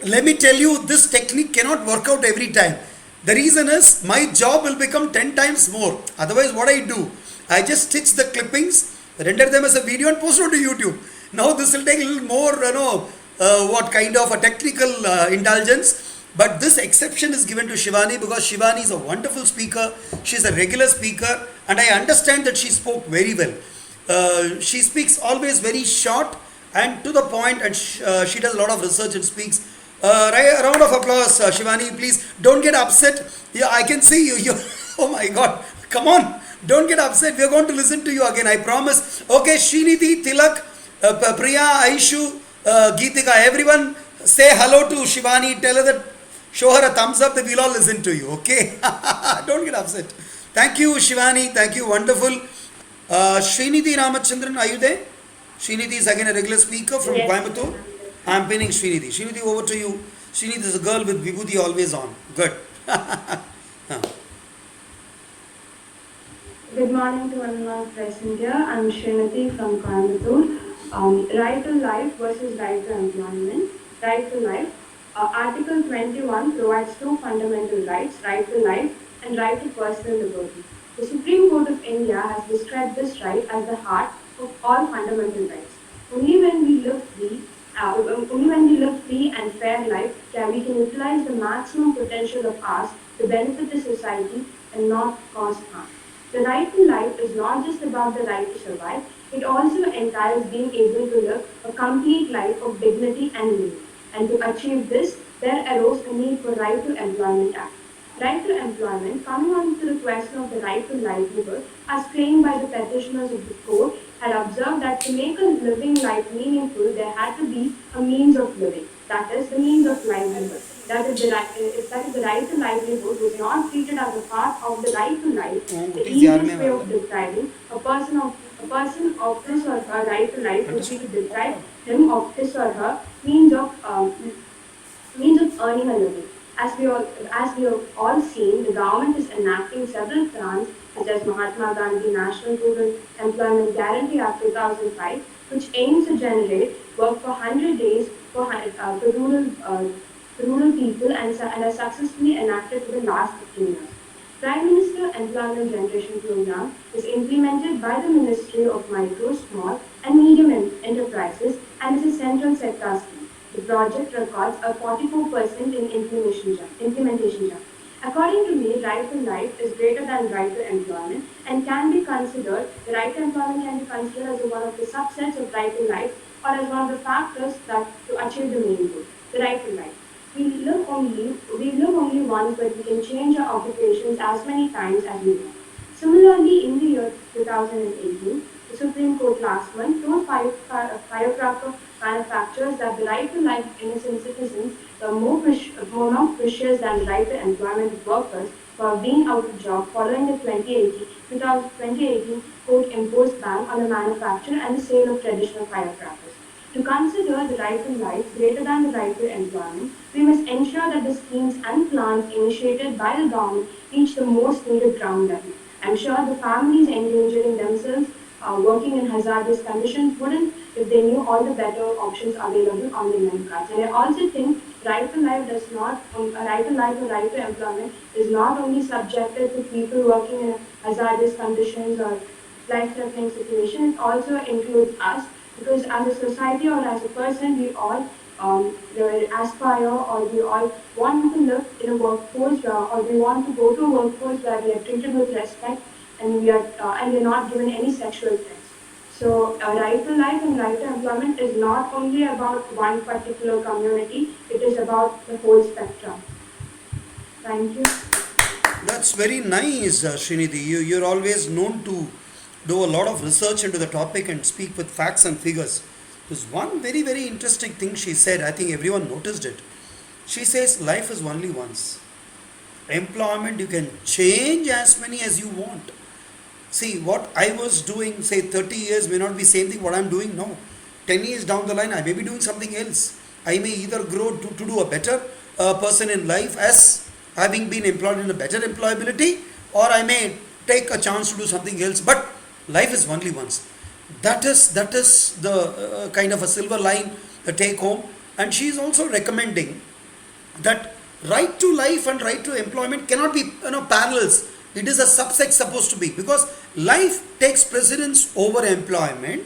let me tell you, this technique cannot work out every time. The reason is my job will become 10 times more. Otherwise, what I do, I just stitch the clippings, render them as a video and post it to YouTube. Now this will take a little more, what kind of a technical indulgence. But this exception is given to Shivani because Shivani is a wonderful speaker. She is a regular speaker and I understand that she spoke very well. She speaks always very short and to the point, and she does a lot of research and speaks. A round of applause, Shivani, please. Don't get upset. Yeah, I can see you. Oh my God. Come on. Don't get upset. We are going to listen to you again. I promise. Okay, Srinidhi, Tilak, Priya, Aishu, Geetika, everyone say hello to Shivani. Tell her that, show her a thumbs up that we'll all listen to you. Okay. Don't get upset. Thank you, Shivani. Thank you. Wonderful. Srinidhi Ramachandran, are you there? Srinidhi is again a regular speaker from Coimbatore. I am pinning Srinidhi. Srinidhi, over to you. Srinidhi is a girl with Vibhuti always on. Good. Good morning to everyone present here. I'm Srinidhi from Coimbatore. Right to life versus right to employment. Right to life. Article 21 provides two fundamental rights, right to life and right to personal liberty. The Supreme Court of India has described this right as the heart of all fundamental rights. Only when we live free and fair life can we can utilize the maximum potential of ours to benefit the society and not cause harm. The right to life is not just about the right to survive, it also entails being able to live a complete life of dignity and meaning. And to achieve this, there arose a need for Right to Employment Act. Right to employment, coming on to the question of the right to livelihood, as claimed by the petitioners of the court, had observed that to make a living life meaningful, there had to be a means of living, that is, the means of livelihood. That is, the right to livelihood was not treated as a part of the right to life. The easiest way of describing a person of his or her right to life would be to deprive him of his or her means of earning a living. As we have all seen, the government is enacting several plans such as Mahatma Gandhi National Rural Employment Guarantee Act 2005, which aims to generate work for 100 days for rural people and are successfully enacted for the last 15 years. Prime Minister Employment Generation Program is implemented by the Ministry of Micro, Small and Medium Enterprises and is a central sector scheme. The project records a 44% in implementation jump. According to me, right to life is greater than right to employment and can be considered, the right to employment can be considered as one of the subsets of right to life or as one of the factors that to achieve the main goal, the right to life. We live only once, but we can change our occupations as many times as we want. Similarly, in the year 2018, the Supreme Court last month told firecracker manufacturers that the right to life of innocent citizens were more precious than the right to employment of workers who are being out of job following the 2018 court-imposed ban on the manufacture and the sale of traditional firecrackers. To consider the right to life greater than the right to employment, we must ensure that the schemes and plans initiated by the government reach the most needed ground level. I'm sure the families endangering themselves working in hazardous conditions wouldn't if they knew all the better options available on the menu cards. And I also think right to life or right to employment is not only subjected to people working in hazardous conditions or life-threatening situations, it also includes us. Because as a society or as a person, we all aspire or we all want to live in a workforce or we want to go to a workforce where we are treated with respect and we are not given any sexual threats. So right to life and right to employment is not only about one particular community, it is about the whole spectrum. Thank you. That's very nice, Srinidhi. You're always known to do a lot of research into the topic and speak with facts and figures. There's one very, very interesting thing she said. I think everyone noticed it. She says life is only once. Employment, you can change as many as you want. See, what I was doing, say 30 years may not be same thing what I'm doing now. 10 years down the line, I may be doing something else. I may either grow to do a better person in life as having been employed in a better employability, or I may take a chance to do something else. But life is only once. That is the kind of a silver line, the take home. And she is also recommending that right to life and right to employment cannot be parallels. It is a subset supposed to be, because life takes precedence over employment.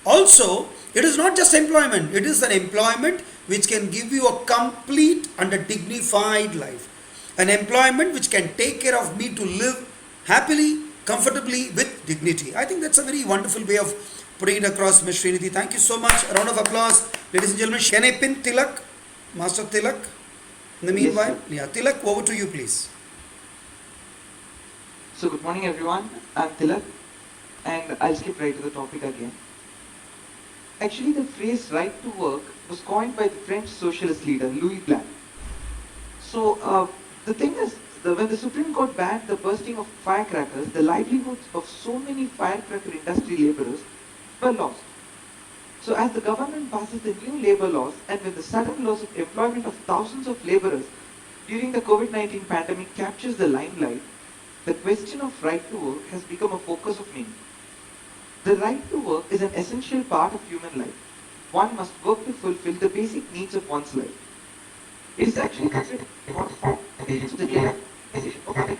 Also, it is not just employment, it is an employment which can give you a complete and a dignified life, an employment which can take care of me to live happily, comfortably, with dignity. I think that's a very wonderful way of putting it across, Ms. Srinidhi. Thank you so much. A round of applause, ladies and gentlemen. Can I pin Tilak, Master Tilak? In the meanwhile, Yes, Tilak, over to you, please. so good morning everyone. I'm Tilak and I'll skip right to the topic again. Actually, the phrase right to work was coined by the French socialist leader Louis Blanc. So the thing is, when the Supreme Court banned the bursting of firecrackers, the livelihoods of so many firecracker industry laborers were lost. So as the government passes the new labor laws and with the sudden loss of employment of thousands of laborers during the COVID-19 pandemic captures the limelight, the question of right to work has become a focus of many. The right to work is an essential part of human life. One must work to fulfill the basic needs of one's life. It is actually considered one of the basis of the realization of life.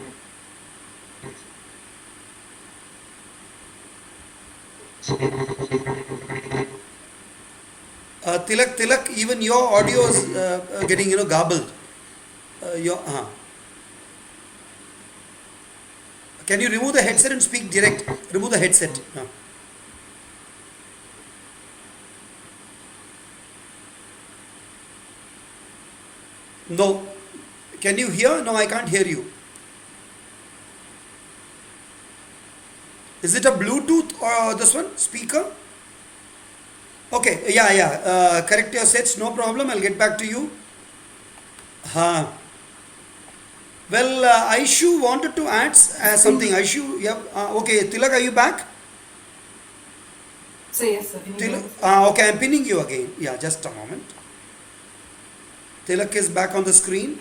Tilak, even your audio is getting garbled. Can you remove the headset and speak direct? Remove the headset. No. Can you hear? No, I can't hear you. Is it a Bluetooth or this one? Speaker? Okay, yeah. Correct your sets, no problem. I'll get back to you. Well, Aishu wanted to add something. Aishu, yeah. Okay, Tilak, are you back? So yes, sir. Okay, I'm pinning you again. Yeah, just a moment. Tilak is back on the screen.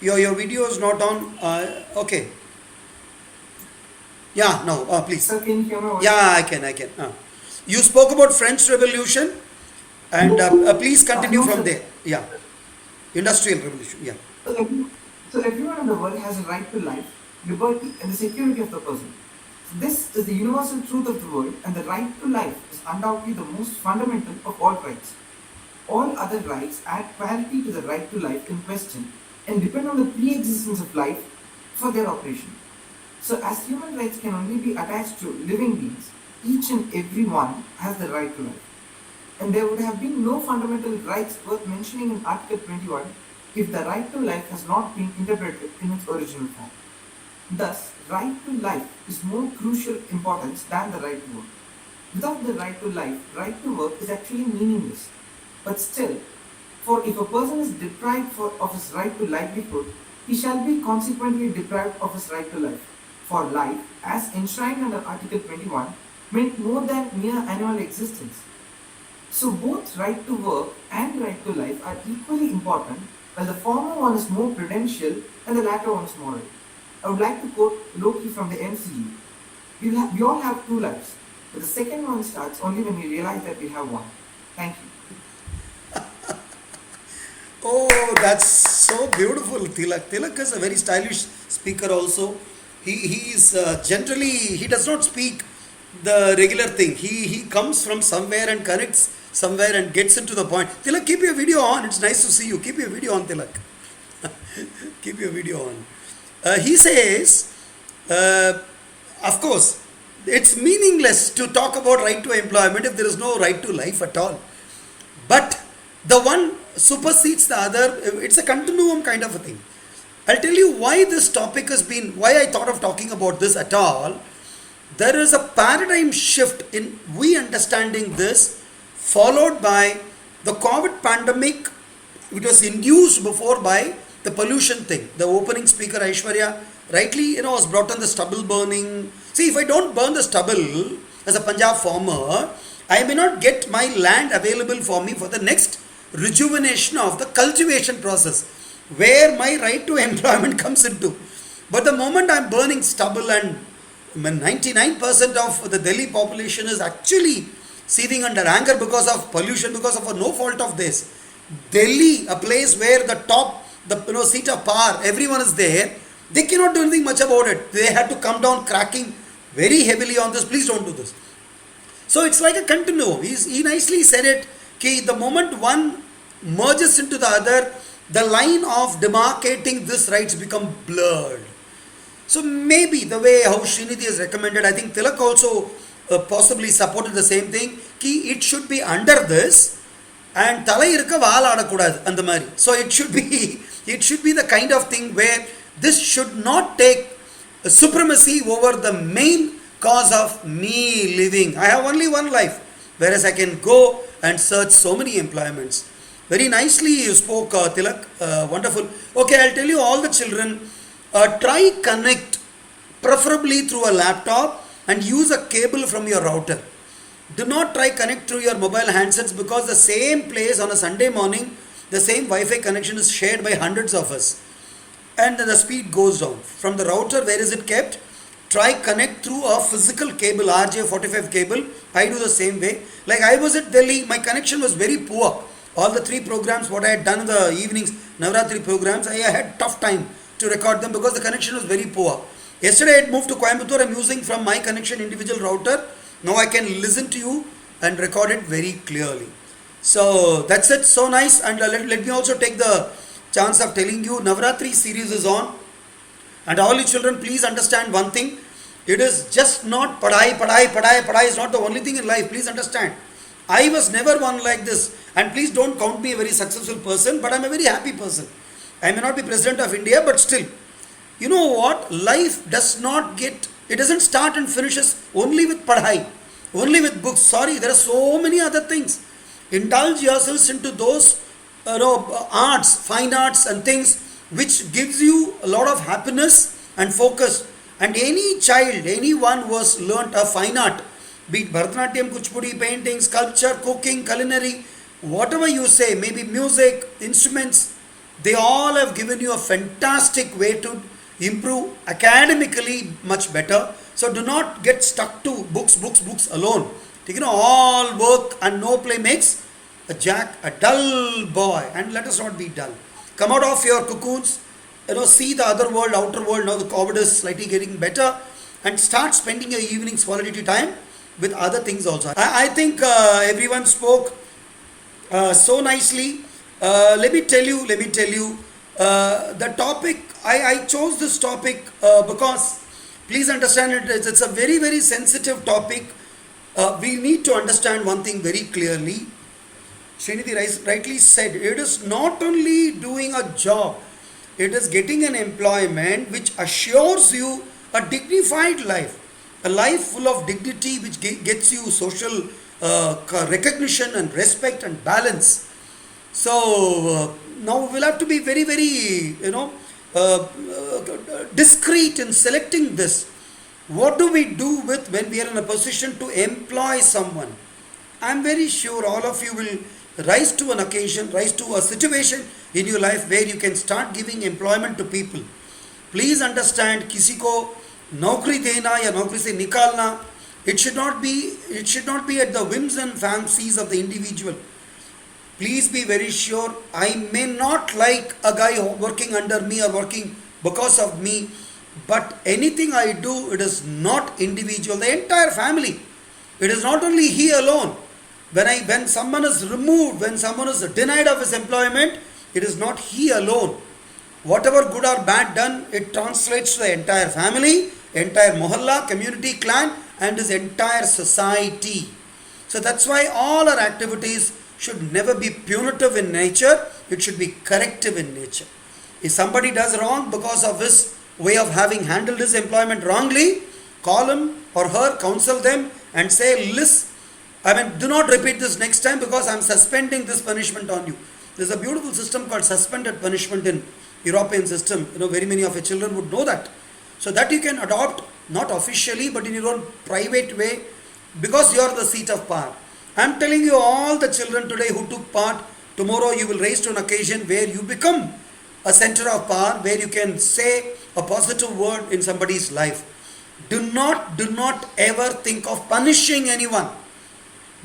Your video is not on. Okay. Yeah, no, please. Sir, can you hear my voice? Yeah, I can. You spoke about French Revolution, and please continue from there. Yeah, Industrial Revolution. Yeah. So everyone in the world has a right to life, liberty, and the security of the person. This is the universal truth of the world, and the right to life is undoubtedly the most fundamental of all rights. All other rights add quality to the right to life in question and depend on the pre-existence of life for their operation. So as human rights can only be attached to living beings, each and every one has the right to life. And there would have been no fundamental rights worth mentioning in Article 21 if the right to life has not been interpreted in its original form. Thus, right to life is more crucial importance than the right to work. Without the right to life, right to work is actually meaningless. But still, for if a person is deprived of his right to livelihood, he shall be consequently deprived of his right to life. For life, as enshrined under Article 21, meant more than mere annual existence. So both right to work and right to life are equally important, while the former one is more prudential and the latter one is moral. I would like to quote Loki from the MCU. We all have two lives, but the second one starts only when we realize that we have one. Thank you. Oh, that's so beautiful, Tilak. Tilak is a very stylish speaker also. He is generally, he does not speak the regular thing. He comes from somewhere and connects somewhere and gets into the point. Tilak, keep your video on. It's nice to see you. Keep your video on, Tilak. Keep your video on. He says, of course, it's meaningless to talk about right to employment if there is no right to life at all. But the one supersedes the other. It's a continuum kind of a thing. I'll tell you why this topic has been, why I thought of talking about this at all. There is a paradigm shift in we understanding this, followed by the COVID pandemic. It was induced before by the the pollution thing. The opening speaker Aishwarya rightly, was brought on the stubble burning. See, if I don't burn the stubble as a Punjab farmer, I may not get my land available for me for the next rejuvenation of the cultivation process, where my right to employment comes into. But the moment I'm burning stubble, and 99% of the Delhi population is actually seething under anger because of pollution, because of no fault of this. Delhi, a place where the top, the seat of power, everyone is there, they cannot do anything much about it. They had to come down cracking very heavily on this. Please don't do this. So it's like a continuum. He nicely said it, ki the moment one merges into the other, the line of demarcating these rights become blurred. So maybe the way how Srinidhi has recommended, I think Tilak also possibly supported the same thing, ki it should be under this and thalai irukka vaal aadakudadu and the mari. So it should be the kind of thing where this should not take supremacy over the main cause of me living. I have only one life, whereas I can go and search so many employments. Very nicely you spoke, Tilak. Wonderful. Okay, I'll tell you, all the children, try connect, preferably through a laptop, and use a cable from your router. Do not try connect through your mobile handsets, because the same place on a Sunday morning, the same Wi-Fi connection is shared by hundreds of us, and the speed goes down. From the router, where is it kept? Try connect through a physical cable, RJ45 cable. I do the same way. Like I was at Delhi, my connection was very poor. All the 3 programs, what I had done in the evenings, Navratri programs, I had tough time to record them because the connection was very poor. Yesterday I had moved to Coimbatore. I'm using from my connection individual router. Now I can listen to you and record it very clearly. So that's it. So nice. And let me also take the chance of telling you, Navratri series is on. And all you children, please understand one thing. It is just not padai is not the only thing in life. Please understand. I was never one like this. And please don't count me a very successful person, but I'm a very happy person. I may not be President of India, but still. You know what? Life doesn't start and finishes only with padhai, only with books. Sorry, there are so many other things. Indulge yourselves into those arts, fine arts and things which gives you a lot of happiness and focus. And any child, anyone who has learnt a fine art, be it Bharatanatyam, Kuchipudi, painting, sculpture, cooking, culinary, whatever you say, maybe music, instruments, they all have given you a fantastic way to improve academically much better. So do not get stuck to books alone. All work and no play makes Jack a dull boy, and let us not be dull. Come out of your cocoons, see the other world, outer world. Now the COVID is slightly getting better, and start spending your evenings quality time with other things also. I think everyone spoke so nicely. Let me tell you, the topic, I chose this topic because, please understand it's a very, very sensitive topic. We need to understand one thing very clearly. Srinidhi rightly said, it is not only doing a job, it is getting an employment which assures you a dignified life, a life full of dignity, which gets you social recognition and respect and balance. So now we'll have to be very, very, discreet in selecting this. What do we do with when we are in a position to employ someone? I'm very sure all of you will rise to an occasion, rise to a situation in your life where you can start giving employment to people. Please understand, किसी को नौकरी देना या नौकरी से निकालना, it should not be at the whims and fancies of the individual. Please be very sure, I may not like a guy working under me or working because of me, but anything I do, it is not individual, the entire family. It is not only he alone. When someone is removed, when someone is denied of his employment, it is not he alone. Whatever good or bad done, it translates to the entire family, entire mohalla, community, clan, and his entire society. So that's why all our activities should never be punitive in nature, it should be corrective in nature. If somebody does wrong because of his way of having handled his employment wrongly, call him or her, counsel them and say, listen, do not repeat this next time because I am suspending this punishment on you. There is a beautiful system called suspended punishment in European system. Very many of your children would know that. So that you can adopt, not officially, but in your own private way, because you are the seat of power. I am telling you, all the children today who took part, tomorrow you will rise to an occasion where you become a center of power, where you can say a positive word in somebody's life. Do not ever think of punishing anyone.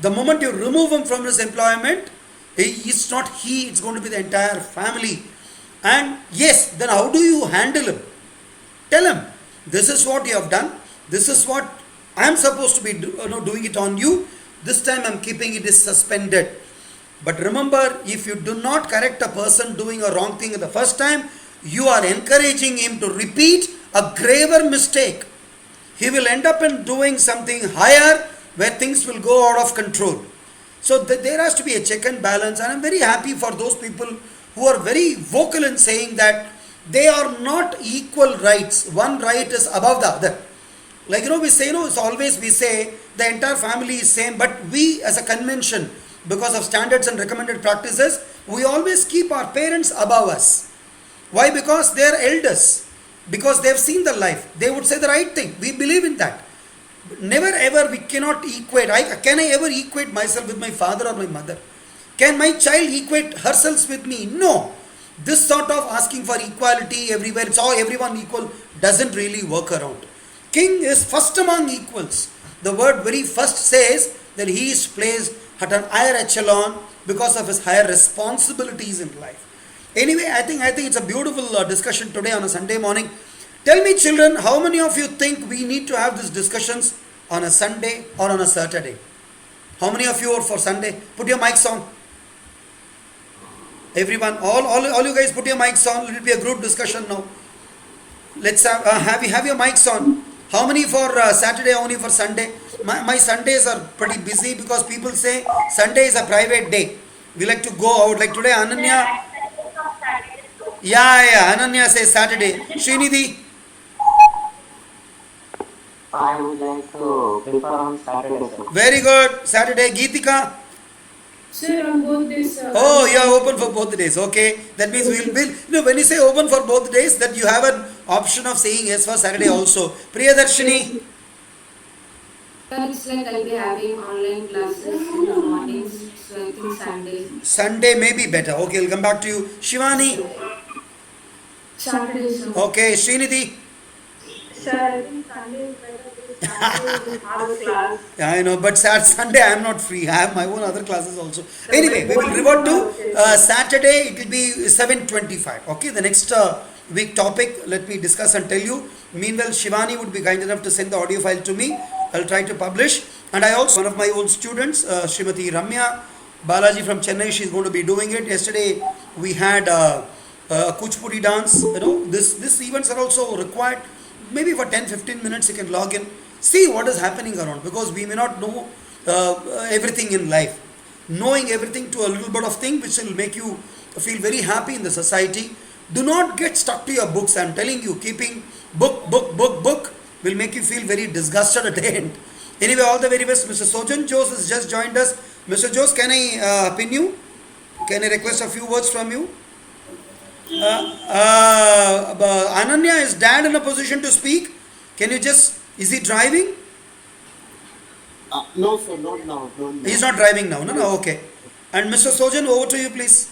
The moment you remove him from his employment, it's not he, it's going to be the entire family. And yes, then how do you handle him? Tell him, this is what you have done, this is what I am supposed to be doing it on you, this time I am keeping it suspended. But remember, if you do not correct a person doing a wrong thing the first time, you are encouraging him to repeat a graver mistake. He will end up in doing something higher where things will go out of control. So there has to be a check and balance, and I am very happy for those people who are very vocal in saying that they are not equal rights. One right is above the other. Like we say, it's always we say the entire family is same, but we as a convention, because of standards and recommended practices, we always keep our parents above us. Why? Because they are elders. Because they have seen the life. They would say the right thing. We believe in that. Never ever we cannot equate. Can I ever equate myself with my father or my mother? Can my child equate herself with me? No. This sort of asking for equality everywhere, it's all everyone equal, doesn't really work around. King is first among equals. The word very first says that he is placed at an higher echelon because of his higher responsibilities in life. Anyway, I think it's a beautiful discussion today on a Sunday morning. Tell me, children, how many of you think we need to have these discussions on a Sunday or on a Saturday? How many of you are for Sunday? Put your mics on. Everyone, all you guys put your mics on. It will be a group discussion now. Let's have your mics on. How many for Saturday, how many for Sunday? My Sundays are pretty busy because people say Sunday is a private day. We like to go out. Like today, Ananya. Yeah, Ananya says Saturday. Srinidhi. I would like to prefer on Saturday, sir. Very good. Saturday. Geetika. Sir, on both days. Oh, you are open for both days. Okay. That means we'll when you say open for both days, that you have an option of saying yes for Saturday also. Priyadarshini. Sir, it's like I'll be having online classes in the mornings, so I think Sunday. Sunday may be better. Okay, I'll come back to you. Shivani. Saturday, sir. Okay, Srinidhi. Sir, I think Sunday is better because Saturday we have a class. Yeah, I know, but Sunday I am not free. I have my own other classes also. Anyway, we will revert to Saturday. It will be 7:25. Okay, the next week topic, let me discuss and tell you. Meanwhile, Shivani would be kind enough to send the audio file to me. I'll try to publish. And I also, one of my old students, Srimati Ramya Balaji from Chennai, she's going to be doing it. Yesterday, we had Kuchipudi dance. These events are also required. Maybe for 10-15 minutes you can log in, see what is happening around, because we may not know everything in life. Knowing everything to a little bit of thing which will make you feel very happy in the society. Do not get stuck to your books. I am telling you, keeping book will make you feel very disgusted at the end. Anyway, all the very best. Mr. Sojan Jose has just joined us. Mr. Jose, can I pin you? Can I request a few words from you? Ananya, is dad in a position to speak? Can you just, is he driving? No, sir, not now. He's not driving now. No, okay. And Mr. Sojan, over to you, please.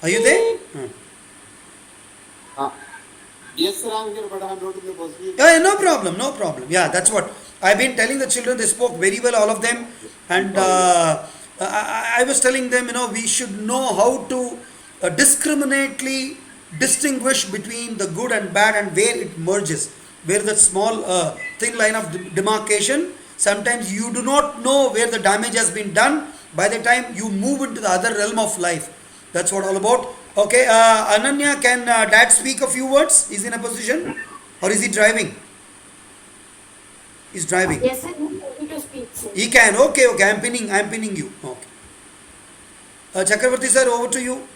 Are you there? Yes, sir, I'm here, but I'm not in the position. Yeah, no problem. Yeah, that's what I've been telling the children. They spoke very well, all of them. And I was telling them, we should know how to discriminately distinguish between the good and bad and where it merges, where the small thin line of demarcation, sometimes you do not know where the damage has been done by the time you move into the other realm of life. That's what all about. Okay, Ananya, can dad speak a few words? Is he in a position, or is he driving? He's driving. Yes, sir. You need to speak, sir. He can. Okay. I'm pinning you. Okay. Chakravarti sir, over to you.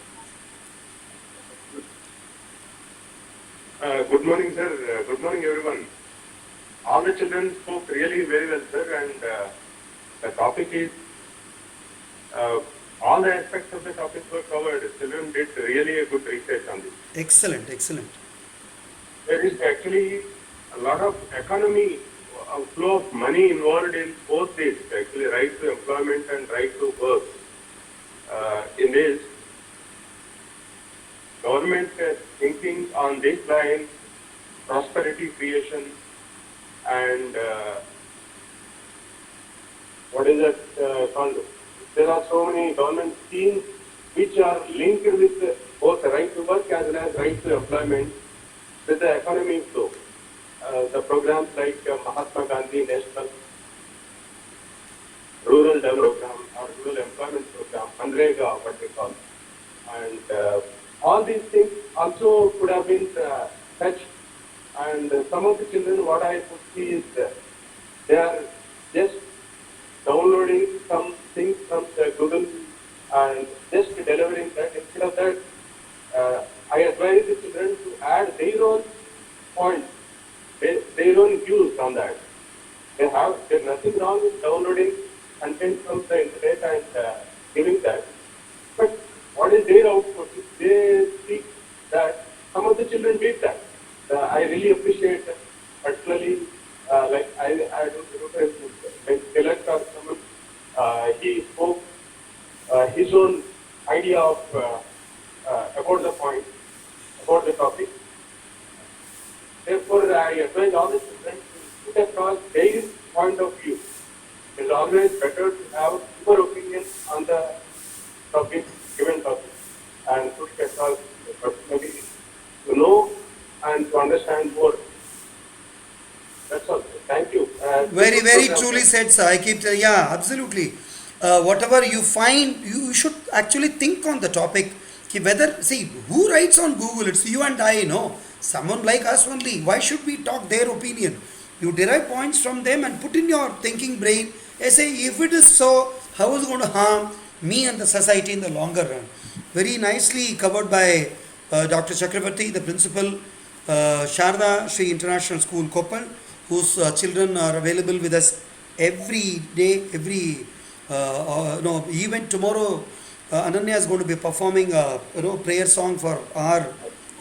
Good morning, sir. Good morning, everyone. All the children spoke really very well, sir. And the topic is all the aspects of the topic were covered. Children did really a good research on this. Excellent, excellent. There is actually a lot of economy, flow of money involved in both these, actually right to employment and right to work. In this, government thinking on this line, prosperity creation and what is it called? There are so many government schemes which are linked with both the right to work as well as right to employment with the economy flow. The programs like Mahatma Gandhi National Rural Development Program or Rural Employment Program, MNREGA, what they call. And all these things also could have been touched. And some of the children, what I could see is they are just downloading some things from the Google and just delivering that. Instead of that, I advise the children to add their own points, their own views on that. There's nothing wrong with downloading content from the internet and giving that. But what is their output? They see that some of the children did that. I really appreciate that. Particularly, like I don't remember when Tilak or someone, he spoke his own idea of about the point, about the topic. Therefore, I advise all the children to put across their point of view. It is always better to have your opinion on the topic, given topic, and put it across personally to know and to understand more. That's all. Thank you. Very, very truly said, sir. I keep saying, yeah, absolutely. Whatever you find, you should actually think on the topic. Whether, see, who writes on Google? It's you and I, no? Someone like us only. Why should we talk their opinion? You derive points from them and put in your thinking brain. I say, if it is so, how is it going to harm me and the society in the longer run? Very nicely covered by Dr. Chakravarti, the principal, Sharda Shri International School, Koppal, whose children are available with us every day, even tomorrow. Ananya is going to be performing a prayer song for our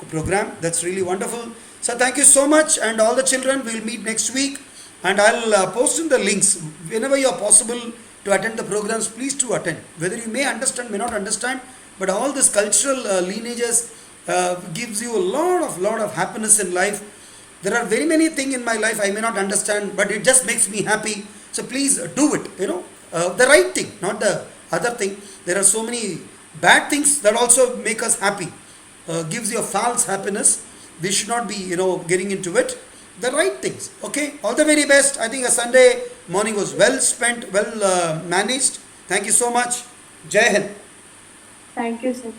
program. That's really wonderful. So thank you so much, and all the children will meet next week, and I'll post in the links whenever you are possible to attend the programs. Please to attend. Whether you may understand, may not understand, but all this cultural lineages gives you a lot of happiness in life. There are very many things in my life I may not understand, but it just makes me happy. So please do it. The right thing, not the other thing. There are so many bad things that also make us happy. Gives you a false happiness. We should not be, getting into it. The right things. Okay. All the very best. I think a Sunday morning was well spent, well managed. Thank you so much. Jai Hind. Thank you, sir.